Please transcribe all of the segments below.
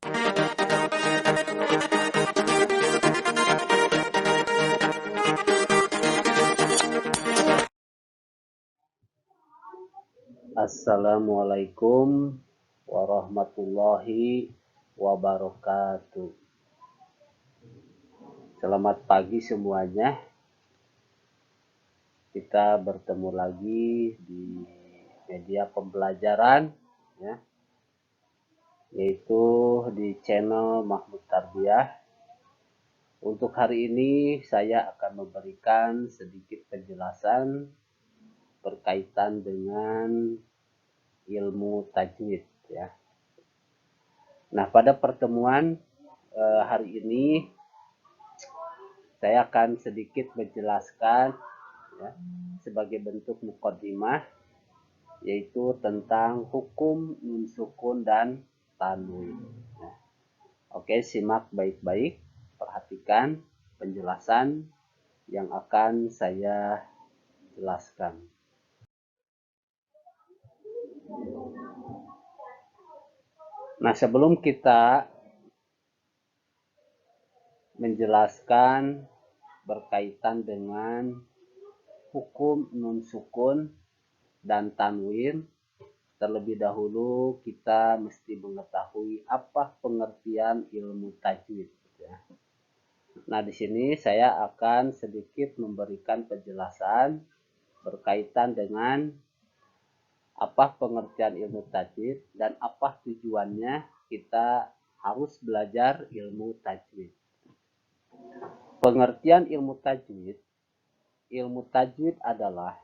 Assalamualaikum warahmatullahi wabarakatuh. Selamat pagi semuanya. Kita bertemu lagi di media pembelajaran, ya, yaitu di channel Mahmud Tarbiyah. Untuk hari ini saya akan memberikan sedikit penjelasan berkaitan dengan ilmu tajwid, ya. Nah, pada pertemuan hari ini saya akan sedikit menjelaskan, ya, sebagai bentuk muqaddimah, yaitu tentang hukum nun sukun dan tanwin. Nah, oke, simak baik-baik, perhatikan penjelasan yang akan saya jelaskan. Nah, sebelum kita menjelaskan berkaitan dengan hukum nun sukun dan tanwin, terlebih dahulu kita mesti mengetahui apa pengertian ilmu tajwid, ya. Nah, di sini saya akan sedikit memberikan penjelasan berkaitan dengan apa pengertian ilmu tajwid dan apa tujuannya kita harus belajar ilmu tajwid. Pengertian ilmu tajwid adalah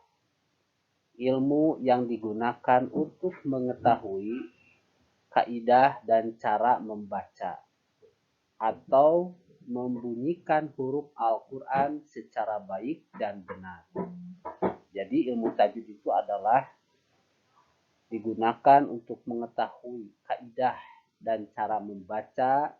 ilmu yang digunakan untuk mengetahui kaidah dan cara membaca atau membunyikan huruf Al-Quran secara baik dan benar. Jadi ilmu tajwid itu adalah digunakan untuk mengetahui kaidah dan cara membaca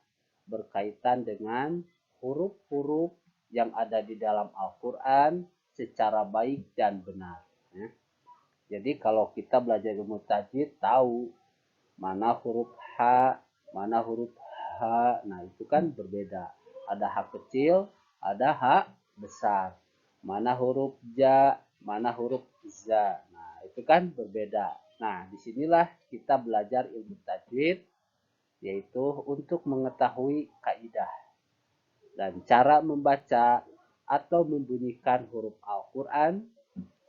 berkaitan dengan huruf-huruf yang ada di dalam Al-Quran secara baik dan benar, ya. Jadi kalau kita belajar ilmu tajwid, tahu mana huruf H, mana huruf H. Nah, itu kan berbeda. Ada H kecil, ada H besar. Mana huruf Ja, mana huruf Za. Nah, itu kan berbeda. Nah, disinilah kita belajar ilmu tajwid, yaitu untuk mengetahui kaidah dan cara membaca atau membunyikan huruf Al-Quran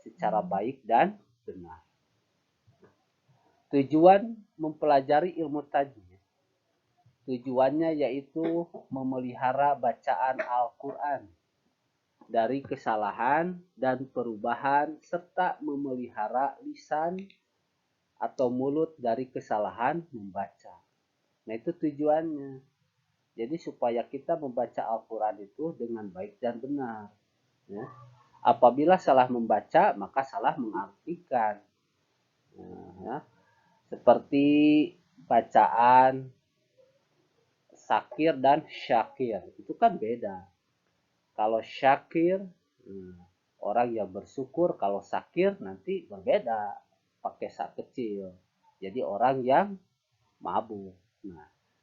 secara baik dan benar. Tujuan mempelajari ilmu tajwid, tujuannya yaitu memelihara bacaan Al-Quran dari kesalahan dan perubahan, serta memelihara lisan atau mulut dari kesalahan membaca. Nah, itu tujuannya. Jadi supaya kita membaca Al-Quran itu dengan baik dan benar, ya. Apabila salah membaca, maka salah mengartikan. Nah, ya. Seperti bacaan sakir dan syakir, itu kan beda. Kalau syakir, orang yang bersyukur. Kalau sakir nanti berbeda, pakai sa kecil. Jadi orang yang mabuk.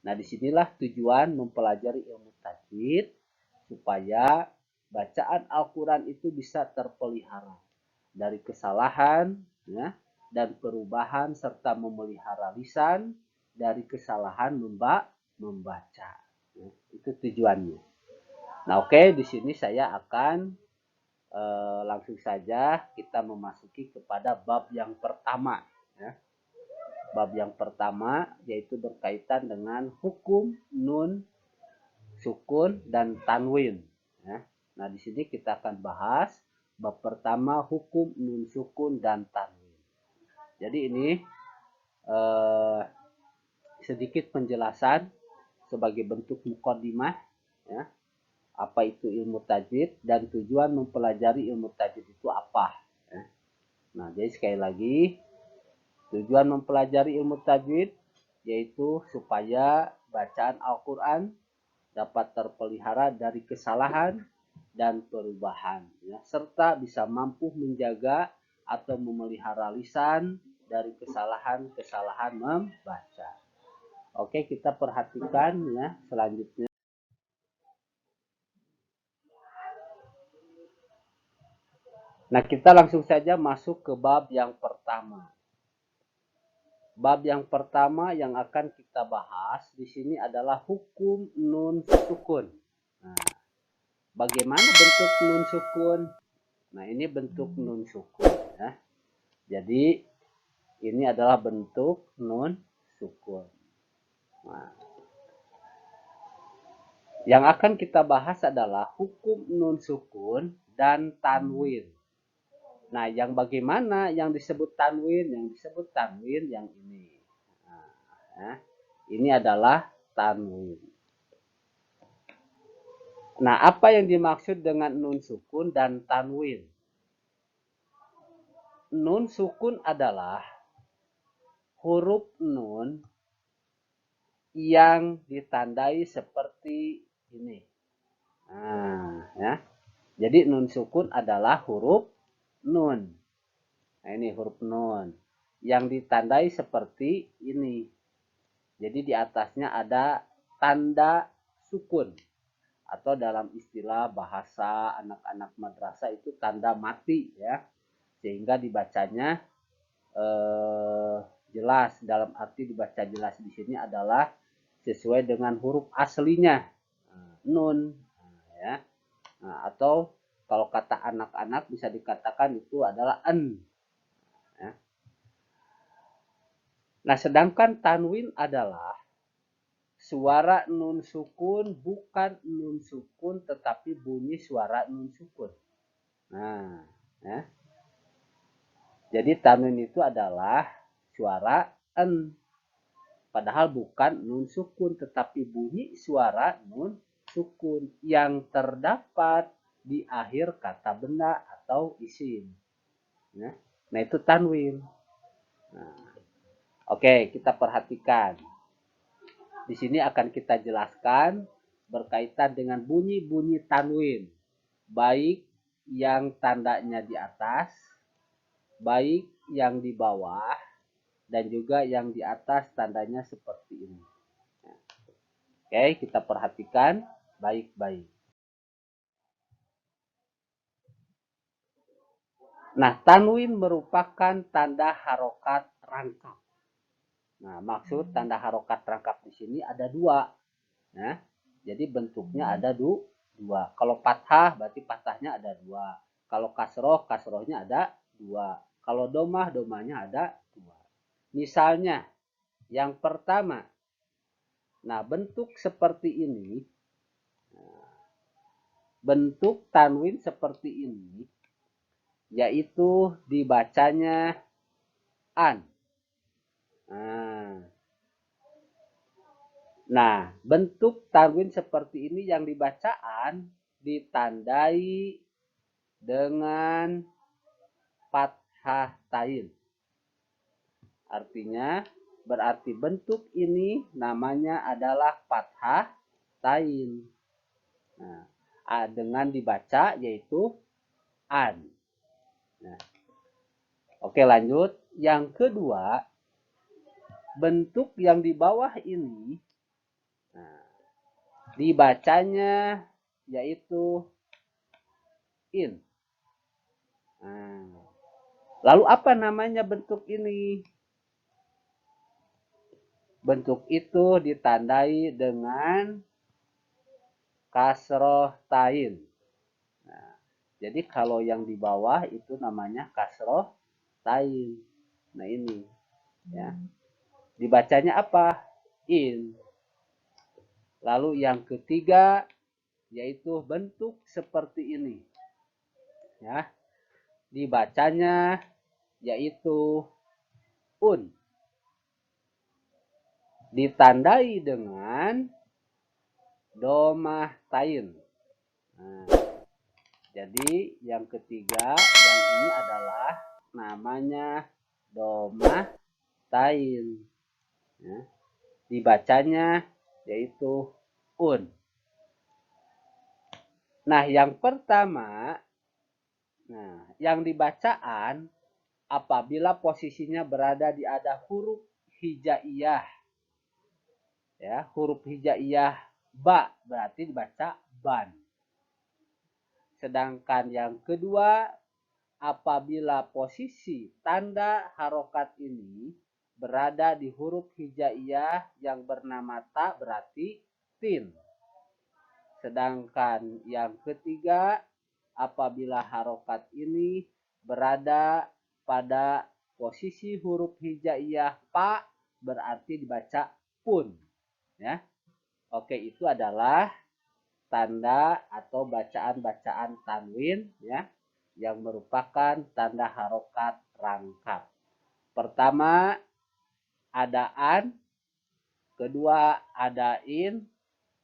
Nah, disinilah tujuan mempelajari ilmu tajwid, supaya bacaan Al-Quran itu bisa terpelihara dari kesalahan, ya, dan perubahan, serta memelihara lisan dari kesalahan membaca. Ya, itu tujuannya. Nah, oke, di sini saya akan langsung saja kita memasuki kepada bab yang pertama, ya. Bab yang pertama yaitu berkaitan dengan hukum nun sukun dan tanwin, ya. Nah, di sini kita akan bahas bab pertama, hukum nun sukun dan tanwin. Jadi ini sedikit penjelasan sebagai bentuk muqaddimah, ya, apa itu ilmu tajwid dan tujuan mempelajari ilmu tajwid itu apa, ya. Nah, jadi sekali lagi, tujuan mempelajari ilmu tajwid yaitu supaya bacaan Al-Quran dapat terpelihara dari kesalahan dan perubahan, ya, serta bisa mampu menjaga atau memelihara lisan dari kesalahan-kesalahan membaca. Oke, kita perhatikan ya selanjutnya. Nah, kita langsung saja masuk ke bab yang pertama. Bab yang pertama yang akan kita bahas di sini adalah hukum nun sukun. Nah, bagaimana bentuk nun sukun? Nah, ini bentuk nun sukun ya. Jadi, ini adalah bentuk nun sukun. Nah, yang akan kita bahas adalah hukum nun sukun dan tanwin. Nah, yang bagaimana yang disebut tanwin? Yang disebut tanwin yang ini. Nah, ya. Ini adalah tanwin. Nah, apa yang dimaksud dengan nun sukun dan tanwin? Nun sukun adalah huruf nun yang ditandai seperti ini. Nah, ya. Jadi nun sukun adalah huruf nun. Nah, ini huruf nun yang ditandai seperti ini. Jadi di atasnya ada tanda sukun atau dalam istilah bahasa anak-anak madrasah itu tanda mati ya. Sehingga dibacanya jelas, dalam arti dibaca jelas di sini adalah sesuai dengan huruf aslinya nun ya. Nah, atau kalau kata anak-anak bisa dikatakan itu adalah en ya. Nah, sedangkan tanwin adalah suara nun sukun bukan nun sukun tetapi bunyi suara nun sukun. Nah, ya. Jadi tanwin itu adalah suara en. Padahal bukan nun sukun tetapi bunyi suara nun sukun yang terdapat di akhir kata benda atau isim. Ya. Nah, itu tanwin. Nah, oke, kita perhatikan. Di sini akan kita jelaskan berkaitan dengan bunyi-bunyi tanwin. Baik yang tandanya di atas, baik yang di bawah, dan juga yang di atas tandanya seperti ini. Oke, kita perhatikan baik-baik. Nah, tanwin merupakan tanda harokat rangkap. Nah, maksud tanda harokat rangkap di sini ada dua. Nah, jadi bentuknya ada dua. Kalau fathah berarti fathahnya ada dua. Kalau kasroh, kasrohnya ada dua. Kalau domah, domahnya ada dua. Misalnya, yang pertama, nah bentuk seperti ini, bentuk tanwin seperti ini, yaitu dibacanya an. Nah, bentuk tanwin seperti ini yang dibacaan ditandai dengan fathah tain. Artinya berarti bentuk ini namanya adalah fathah tain. Nah, dengan dibaca yaitu an. Nah, oke lanjut. Yang kedua, bentuk yang di bawah ini nah, dibacanya yaitu in. Nah, lalu apa namanya bentuk ini? Bentuk itu ditandai dengan kasroh tain. Nah, jadi kalau yang di bawah itu namanya kasroh tain. Nah ini ya. Dibacanya apa? In. Lalu yang ketiga yaitu bentuk seperti ini. Ya. Dibacanya yaitu un. Ditandai dengan domah tain. Nah, jadi yang ketiga yang ini adalah namanya domah tain. Ya. Dibacanya yaitu un. Nah, yang pertama, nah, yang dibacaan apabila posisinya berada di ada huruf hijaiyah. Ya, huruf hijaiyah ba berarti dibaca ban. Sedangkan yang kedua, apabila posisi tanda harokat ini berada di huruf hijaiyah yang bernama ta berarti tin. Sedangkan yang ketiga, apabila harokat ini berada pada posisi huruf hijaiyah pa berarti dibaca pun. Ya. Oke, itu adalah tanda atau bacaan-bacaan tanwin ya yang merupakan tanda harokat rangkap. Pertama ada an, kedua ada in,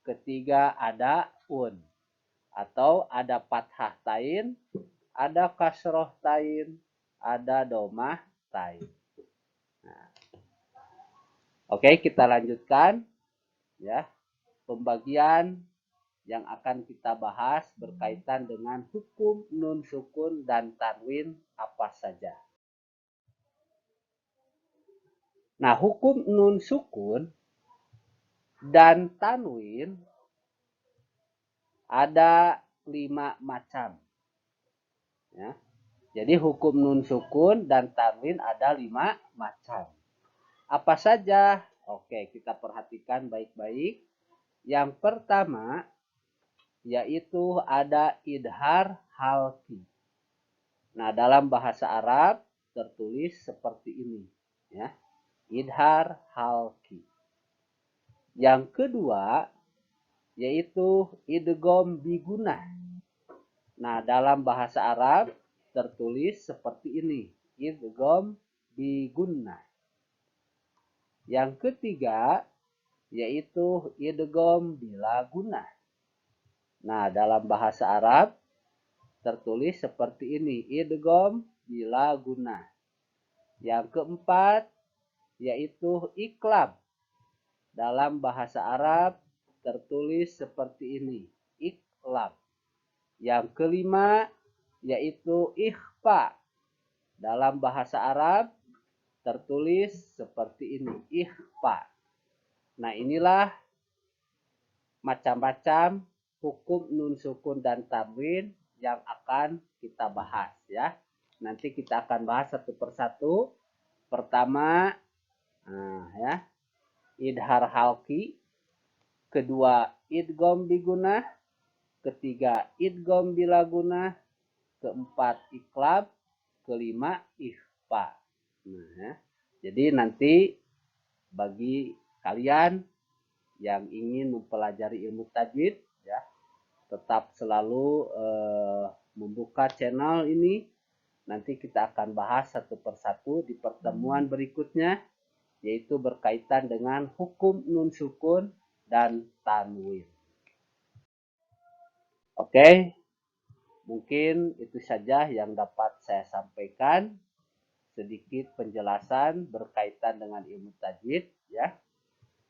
ketiga ada un. Atau ada fathah tain, ada kasroh tain, ada domah tain. Nah, oke, kita lanjutkan ya pembagian yang akan kita bahas berkaitan dengan hukum nun sukun dan tanwin apa saja. Nah, hukum nun sukun dan tanwin ada 5 macam. Ya. Jadi hukum nun sukun dan tanwin ada 5 macam. Apa saja? Oke, kita perhatikan baik-baik. Yang pertama yaitu ada idhar halki. Nah, dalam bahasa Arab tertulis seperti ini, ya. Idhar halki. Yang kedua yaitu idgham bigunah. Nah, dalam bahasa Arab tertulis seperti ini, idgham bigunnah. Yang ketiga yaitu idgham bila gunnah. Nah, dalam bahasa Arab tertulis seperti ini, idgham bila gunnah. Yang keempat yaitu iklab. Dalam bahasa Arab tertulis seperti ini, iklab. Yang kelima yaitu ikhfa. Dalam bahasa Arab tertulis seperti ini, ikhfa. Nah, inilah macam-macam hukum nun sukun dan tanwin yang akan kita bahas ya. Nanti kita akan bahas satu persatu. Pertama, ya, idhar halki, kedua idgham bigunah, ketiga idgham bila gunah, keempat iklab, kelima ikhfa. Nah, ya. Jadi nanti bagi kalian yang ingin mempelajari ilmu tajwid ya, tetap selalu membuka channel ini. Nanti kita akan bahas satu persatu di pertemuan berikutnya, yaitu berkaitan dengan hukum nun sukun dan tanwin. Oke, mungkin itu saja yang dapat saya sampaikan. Sedikit penjelasan berkaitan dengan ilmu tajwid ya,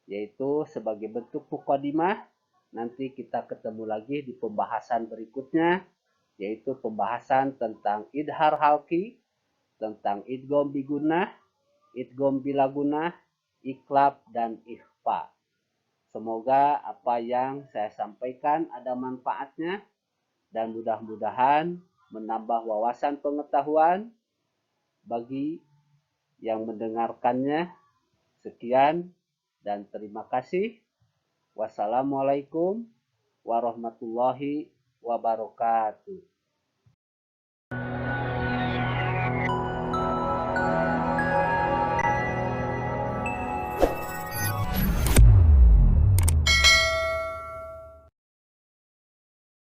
yaitu sebagai bentuk mukadimah. Nanti kita ketemu lagi di pembahasan berikutnya, yaitu pembahasan tentang idhar halki, tentang idgham bigunah, idgham bila gunah, iklab, dan ikhfa. Semoga apa yang saya sampaikan ada manfaatnya dan mudah-mudahan menambah wawasan pengetahuan bagi yang mendengarkannya. Sekian dan terima kasih. Wassalamualaikum warahmatullahi wabarakatuh.